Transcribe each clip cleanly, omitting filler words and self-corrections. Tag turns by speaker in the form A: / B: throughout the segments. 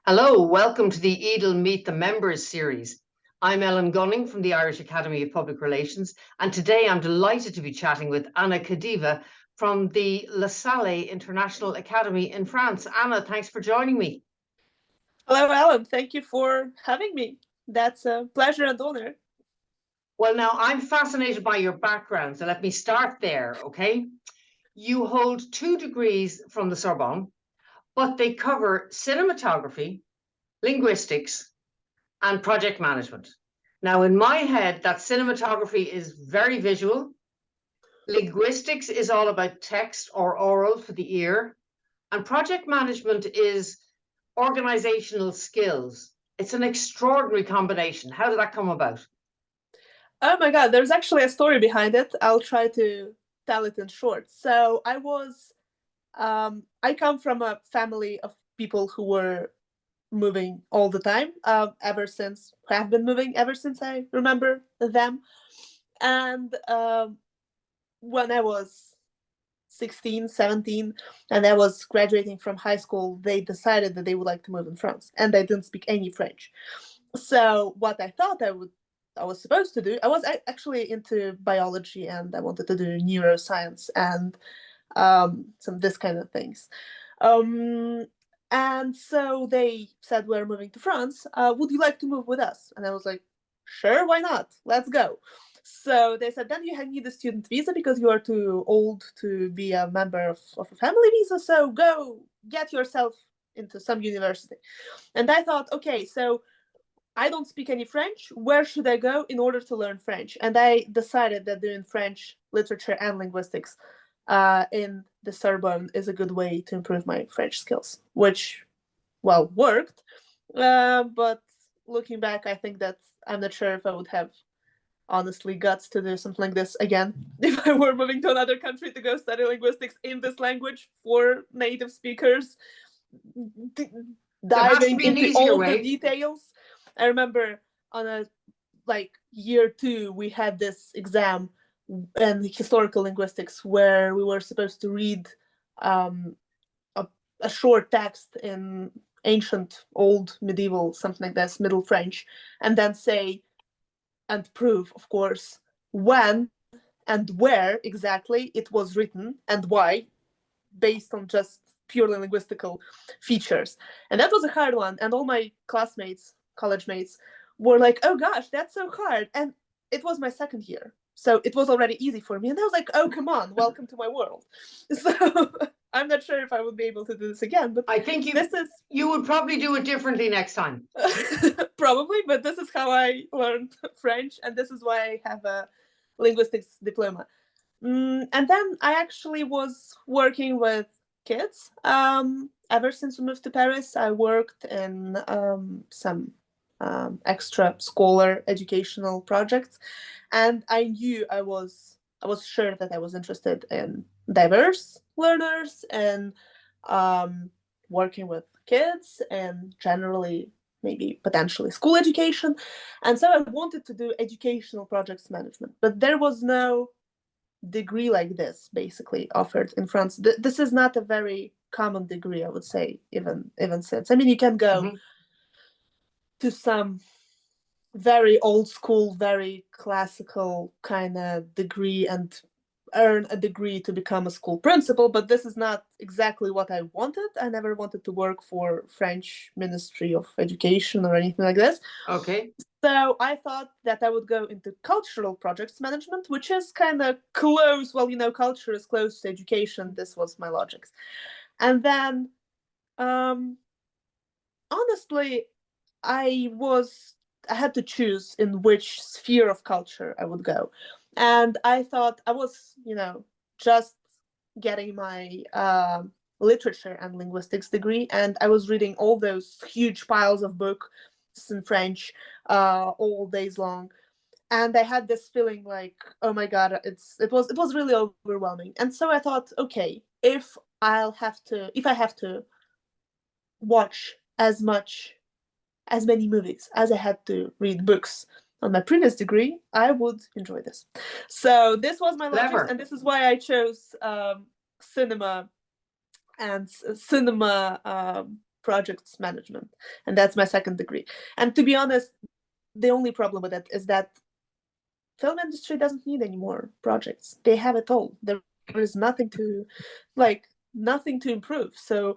A: Hello, welcome to the EADL Meet the Members series. I'm Ellen Gunning from the Irish Academy of Public Relations, and today I'm delighted to be chatting with Anna Kadieva from the Sallay International Academy in France. Anna, thanks for joining me.
B: Hello, Ellen. Thank you for having me. That's a pleasure and honor.
A: Well, now I'm fascinated by your background, so let me start there, okay? You hold 2 degrees from the Sorbonne, but they cover cinematography, linguistics, and project management. Now, in my head, that cinematography is very visual. Linguistics is all about text or oral for the ear. And project management is organizational skills. It's an extraordinary combination. How did that come about?
B: Oh my God, there's actually a story behind it. I'll try to tell it in short. So I come from a family of people who were moving all the time, have been moving ever since I remember them. And when I was 16, 17, and I was graduating from high school, they decided that they would like to move in France, and I didn't speak any French. So what I thought I was supposed to do, I was actually into biology, and I wanted to do neuroscience and some this kind of things. And so they said, we're moving to France. Would you like to move with us? And I was like, sure, why not? Let's go. So they said, then you need a student visa because you are too old to be a member of a family visa. So go get yourself into some university. And I thought, okay, so I don't speak any French. Where should I go in order to learn French? And I decided that doing French literature and linguistics in the Sorbonne is a good way to improve my French skills, which, well, worked. But looking back, I think that I'm not sure if I would have honestly guts to do something like this again if I were moving to another country to go study linguistics in this language for native speakers, diving into all the details. I remember on a year 2 we had this exam in historical linguistics where we were supposed to read a short text in ancient, old, medieval, something like this, Middle French, and then say and prove, of course, when and where exactly it was written and why, based on just purely linguistical features. And that was a hard one. And all my classmates, college mates, were like, oh gosh, that's so hard. And it was my second year. So it was already easy for me. And I was like, oh, come on, welcome to my world. So I'm not sure if I would be able to do this again. But
A: I think you would probably do it differently next time.
B: Probably, but this is how I learned French. And this is why I have a linguistics diploma. And then I actually was working with kids. Ever since we moved to Paris, I worked in some extra scholar educational projects, and I knew I was sure that I was interested in diverse learners and working with kids and generally maybe potentially school education. And so I wanted to do educational projects management, but there was no degree like this basically offered in France. This is not a very common degree, I would say, even since. I mean, you can go to some very old school, very classical kind of degree and earn a degree to become a school principal, but this is not exactly what I wanted. I never wanted to work for French Ministry of Education or anything like this.
A: Okay.
B: So I thought that I would go into cultural projects management, which is kind of close. Well, culture is close to education. This was my logic. And then, honestly, I had to choose in which sphere of culture I would go. And I thought I was, just getting my literature and linguistics degree. And I was reading all those huge piles of books in French all days long. And I had this feeling like, oh my God, it was really overwhelming. And so I thought, okay, if I have to watch as many movies as I had to read books on my previous degree, I would enjoy this. So this was my logic, and this is why I chose cinema and cinema projects management, and that's my second degree. And to be honest, the only problem with it is that film industry doesn't need any more projects. They have it all. There is nothing to improve. So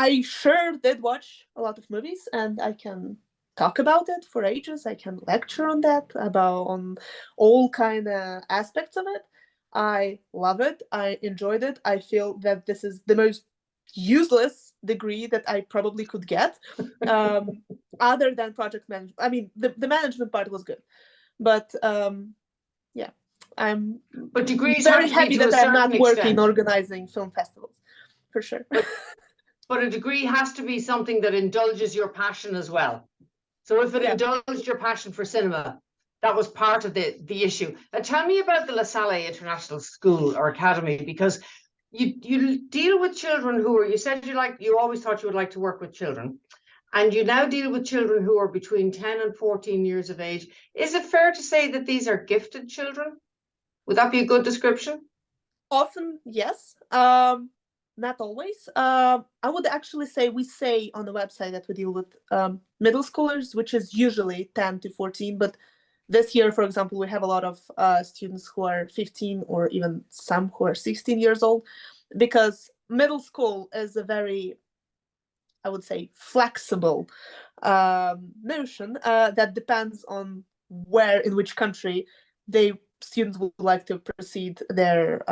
B: I sure did watch a lot of movies, and I can talk about it for ages. I can lecture on that, on all kind of aspects of it. I love it. I enjoyed it. I feel that this is the most useless degree that I probably could get, other than project management. I mean, the management part was good, but yeah, I'm
A: But degrees
B: very
A: have to be
B: happy
A: to a
B: that I'm not
A: certain
B: working
A: extent.
B: organizing film festivals, for sure.
A: But a degree has to be something that indulges your passion as well. So if it indulged your passion for cinema, that was part of the issue. Tell me about the Sallay International School or Academy, because you deal with children who are, you said you always thought you would like to work with children, and you now deal with children who are between 10 and 14 years of age. Is it fair to say that these are gifted children? Would that be a good description?
B: Often, yes. Not always. I would actually say we say on the website that we deal with middle schoolers, which is usually 10 to 14. But this year, for example, we have a lot of students who are 15 or even some who are 16 years old, because middle school is a very, I would say, flexible notion that depends on where, in which country students would like to proceed their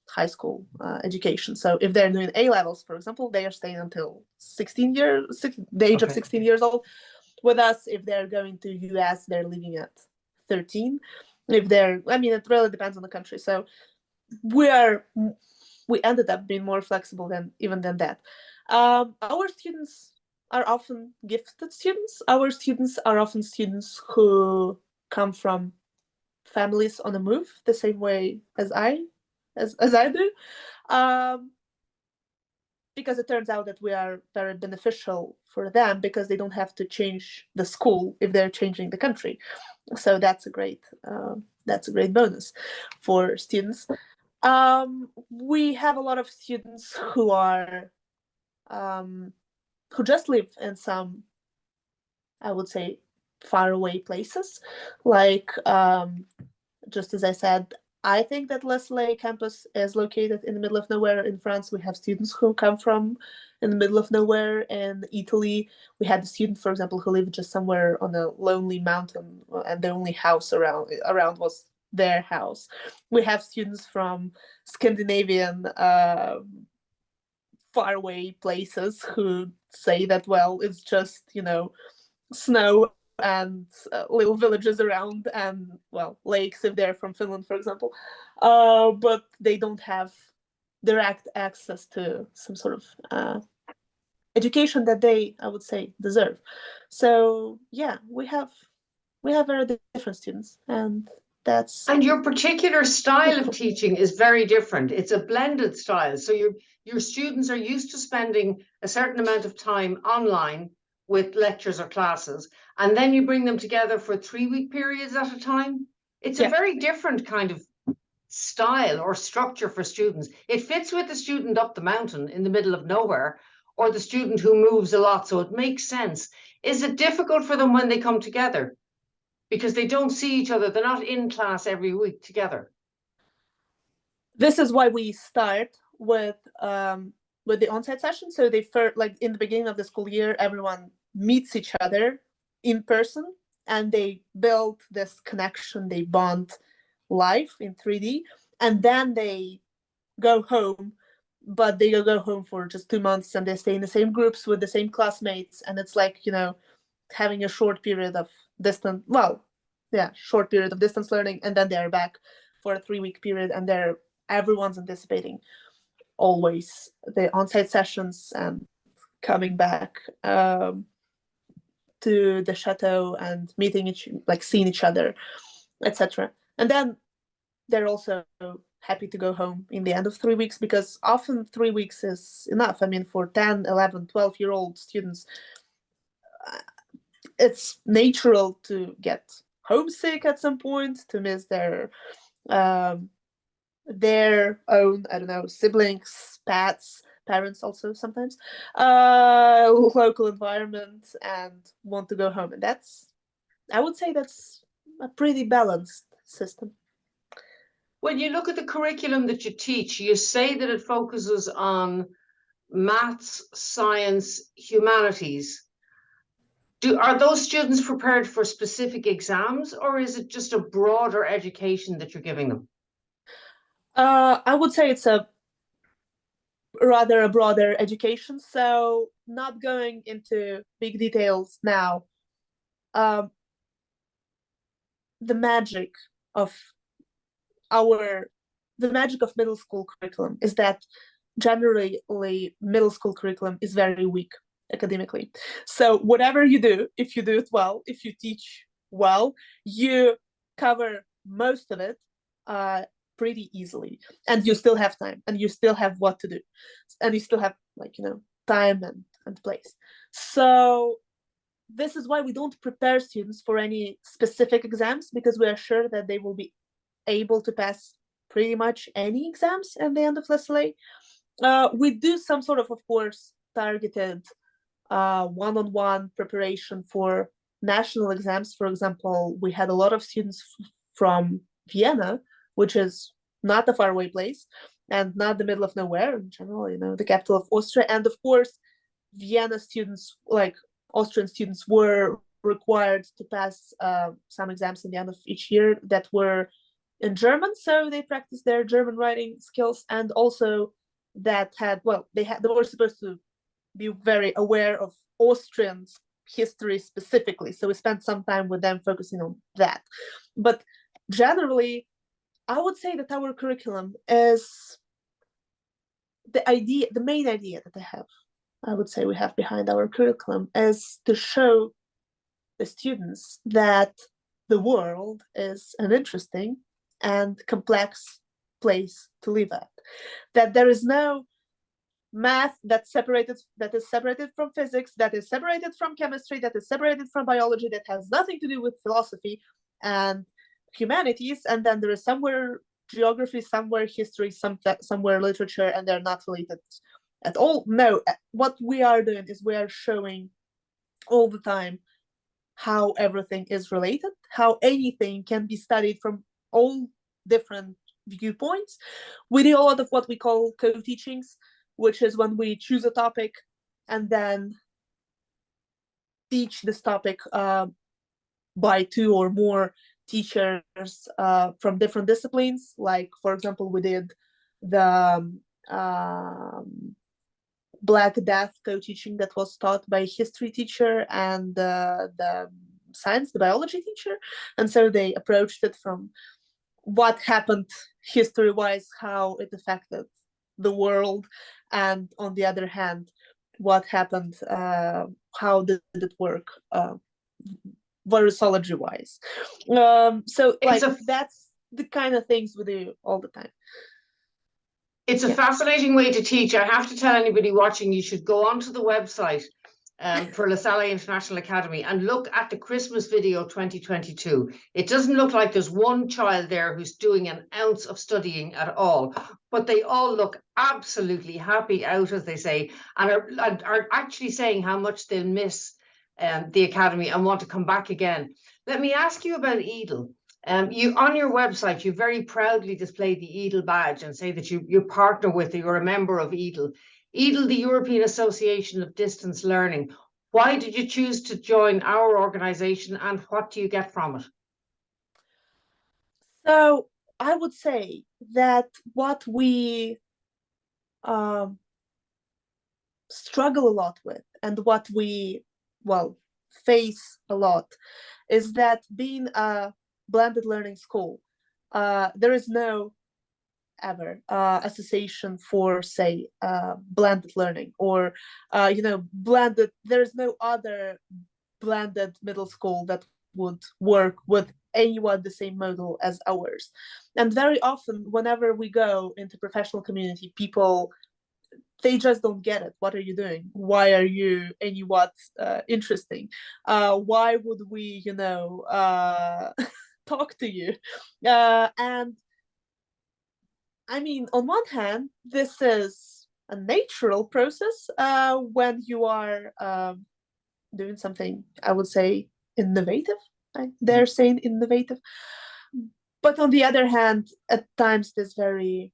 B: high school education. So if they're doing A levels, for example, they are staying until the age of 16 years old. With us, if they're going to US, they're leaving at 13. It really depends on the country. So we ended up being more flexible than that. Our students are often gifted students. Our students are often students who come from families on the move, the same way as I do, because it turns out that we are very beneficial for them, because they don't have to change the school if they're changing the country. So that's a great bonus for students. We have a lot of students who are who just live in some, I would say, faraway places, like just as I said, I think that Sallay campus is located in the middle of nowhere in France. We have students who come from in the middle of nowhere in Italy. We had a student, for example, who lived just somewhere on a lonely mountain, and the only house around was their house. We have students from Scandinavian faraway places who say that, well, it's just, snow and little villages around, and, well, lakes if they're from Finland, for example, but they don't have direct access to some sort of education that they, I would say, deserve. So yeah, we have very different students, and
A: your particular style of teaching is very different. It's a blended style. So your students are used to spending a certain amount of time online with lectures or classes, and then you bring them together for 3-week periods at a time. It's a very different kind of style or structure for students. It fits with the student up the mountain in the middle of nowhere, or the student who moves a lot, so it makes sense. Is it difficult for them when they come together? Because they don't see each other. They're not in class every week together.
B: This is why we start with the on-site session. So they first, like in the beginning of the school year, everyone meets each other in person, and they build this connection. They bond live in 3D, and then they go home. But they go home for just 2 months, and they stay in the same groups with the same classmates, and it's like, having a short period of distance learning, and then they're back for a 3-week period, and everyone's anticipating always the on-site sessions and coming back to the chateau and seeing each other, etc. And then they're also happy to go home in the end of 3 weeks, because often 3 weeks is enough. I mean, for 10, 11, 12-year-old students, it's natural to get homesick at some point, to miss their own, I don't know, siblings, pets parents also sometimes, local environment, and want to go home. And I would say that's a pretty balanced system.
A: When you look at the curriculum that you teach, you say that it focuses on maths, science, humanities. Are those students prepared for specific exams, or is it just a broader education that you're giving them?
B: I would say it's a rather a broader education. So not going into big details now. The magic of middle school curriculum is that generally middle school curriculum is very weak academically. So whatever you do, if you do it well, if you teach well, you cover most of it pretty easily, and you still have time, and you still have what to do, and you still have time and place. So this is why we don't prepare students for any specific exams, because we are sure that they will be able to pass pretty much any exams at the end of Sallay. We do some sort of course, targeted one-on-one preparation for national exams. For example, we had a lot of students from Vienna, which is not a faraway place and not the middle of nowhere in general, the capital of Austria. And of course, Vienna students, like Austrian students, were required to pass some exams at the end of each year that were in German, so they practiced their German writing skills, and also that they were supposed to be very aware of Austrian history specifically, so we spent some time with them focusing on that. But generally, I would say that our curriculum is the main idea that I would say we have behind our curriculum is to show the students that the world is an interesting and complex place to live at. That there is no math that is separated from physics, that is separated from chemistry, that is separated from biology, that has nothing to do with philosophy and humanities, and then there is somewhere geography, somewhere history, somewhere literature, and they're not related at all. No, what we are doing is we are showing all the time how everything is related, how anything can be studied from all different viewpoints. We do a lot of what we call co-teachings, which is when we choose a topic and then teach this topic by two or more teachers from different disciplines. Like, for example, we did the Black Death co-teaching that was taught by a history teacher and the biology teacher. And so they approached it from what happened history-wise, how it affected the world, and on the other hand, what happened, how did it work virusology-wise. So that's the kind of things we do all the time.
A: It's a fascinating way to teach. I have to tell anybody watching, you should go onto the website for La Sallay International Academy and look at the Christmas video 2022. It doesn't look like there's one child there who's doing an ounce of studying at all, but they all look absolutely happy out, as they say, and are actually saying how much they'll miss the Academy and want to come back again. Let me ask you about EADL. You on your website, you very proudly display the EADL badge and say that you partner with, you're a member of EADL. EADL, the European Association of Distance Learning. Why did you choose to join our organization, and what do you get from it?
B: So I would say that what we struggle a lot with, and what we face a lot, is that being a blended learning school, there is no ever association for, say, blended learning, or blended. There is no other blended middle school that would work with anyone the same model as ours. And very often, whenever we go into professional community, people, they just don't get it. What are you doing? Why are you interesting? Why would we talk to you? And I mean, on one hand, this is a natural process when you are doing something, I would say, innovative. They're saying innovative. But on the other hand, at times it's very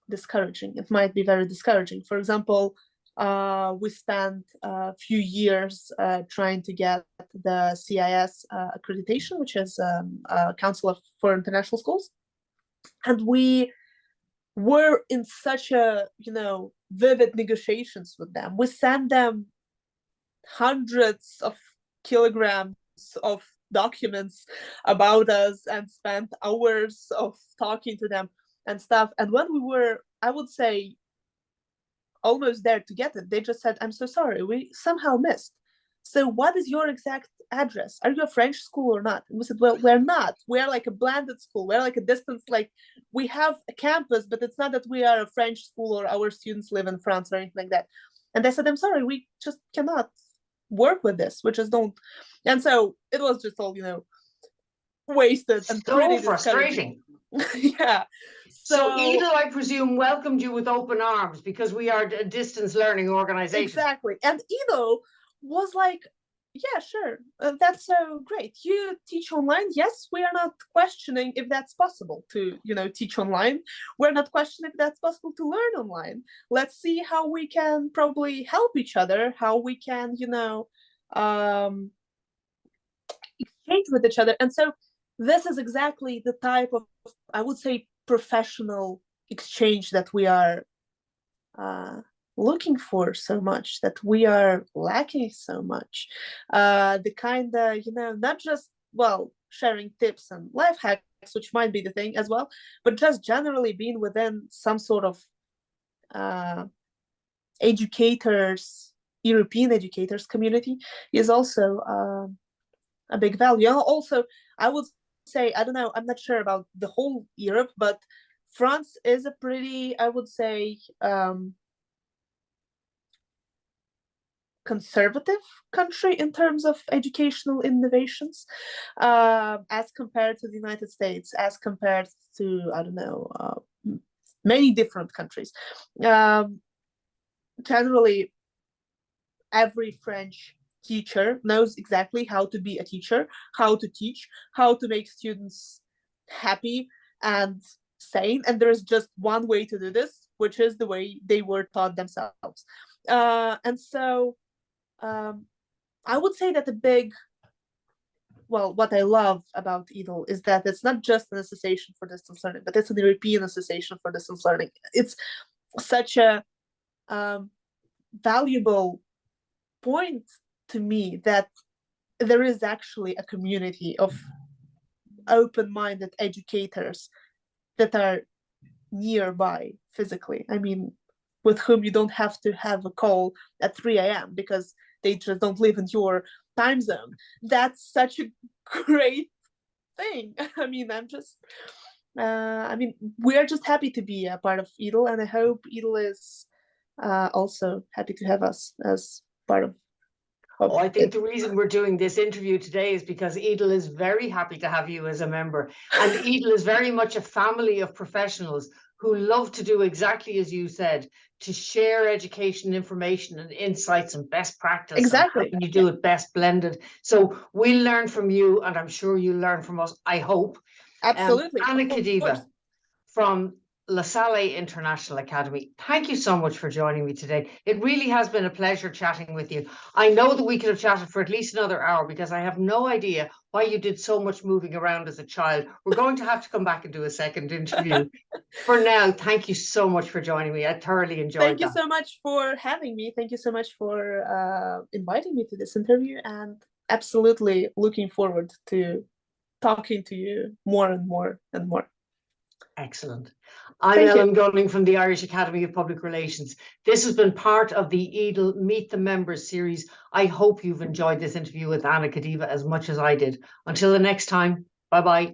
B: discouraging. It might be very discouraging. For example, we spent a few years trying to get the CIS accreditation, which is Council for International Schools. And we were in such a, vivid negotiations with them. We sent them hundreds of kilograms of documents about us and spent hours of talking to them and stuff. And when we were, I would say, almost there to get it, they just said, I'm so sorry, we somehow missed. So what is your exact address? Are you a French school or not? And we said, well, we're not. We're like a blended school. We're like a distance, like we have a campus, but it's not that we are a French school or our students live in France or anything like that. And they said, I'm sorry, we just cannot work with this. We just don't. And so it was just all, wasted and
A: so
B: pretty
A: frustrating.
B: Yeah.
A: So EADL, I presume, welcomed you with open arms because we are a distance learning organization.
B: Exactly. And EADL was like, yeah, sure, that's so great. You teach online. Yes, we are not questioning if that's possible to, teach online. We're not questioning if that's possible to learn online. Let's see how we can probably help each other, how we can, exchange with each other. And so this is exactly the type of, I would say, professional exchange that we are looking for so much, that we are lacking so much. The kind of, not just, sharing tips and life hacks, which might be the thing as well, but just generally being within some sort of European educators community is also a big value. And also, I would say, I don't know, I'm not sure about the whole Europe, but France is a pretty, I would say, conservative country in terms of educational innovations, as compared to the United States, as compared to, I don't know, many different countries. Generally, every French teacher knows exactly how to be a teacher, how to teach, how to make students happy and sane. And there's just one way to do this, which is the way they were taught themselves. And so I would say that what I love about EADL is that it's not just an association for distance learning, but it's an European association for distance learning. It's such a valuable point to me that there is actually a community of open-minded educators that are nearby physically. I mean, with whom you don't have to have a call at 3 a.m. because they just don't live in your time zone. That's such a great thing. I mean, we're just happy to be a part of EADL, and I hope EADL is also happy to have us as part of
A: I think the reason we're doing this interview today is because EADL is very happy to have you as a member. And EADL is very much a family of professionals who love to do exactly as you said, to share education, information and insights and best practice.
B: Exactly.
A: And you do it best blended. So we'll learn from you, and I'm sure you'll learn from us, I hope.
B: Absolutely.
A: Anna Kadieva from Sallay International Academy, thank you so much for joining me today. It really has been a pleasure chatting with you. I know that we could have chatted for at least another hour because I have no idea why you did so much moving around as a child. We're going to have to come back and do a second interview. For now, thank you so much for joining me. I thoroughly enjoyed it.
B: Thank you so much for having me. Thank you so much for inviting me to this interview, and absolutely looking forward to talking to you more and more and more.
A: Excellent. I'm Ellen Gunning from the Irish Academy of Public Relations. This has been part of the EADL Meet the Members series. I hope you've enjoyed this interview with Anna Kadieva as much as I did. Until the next time, bye-bye.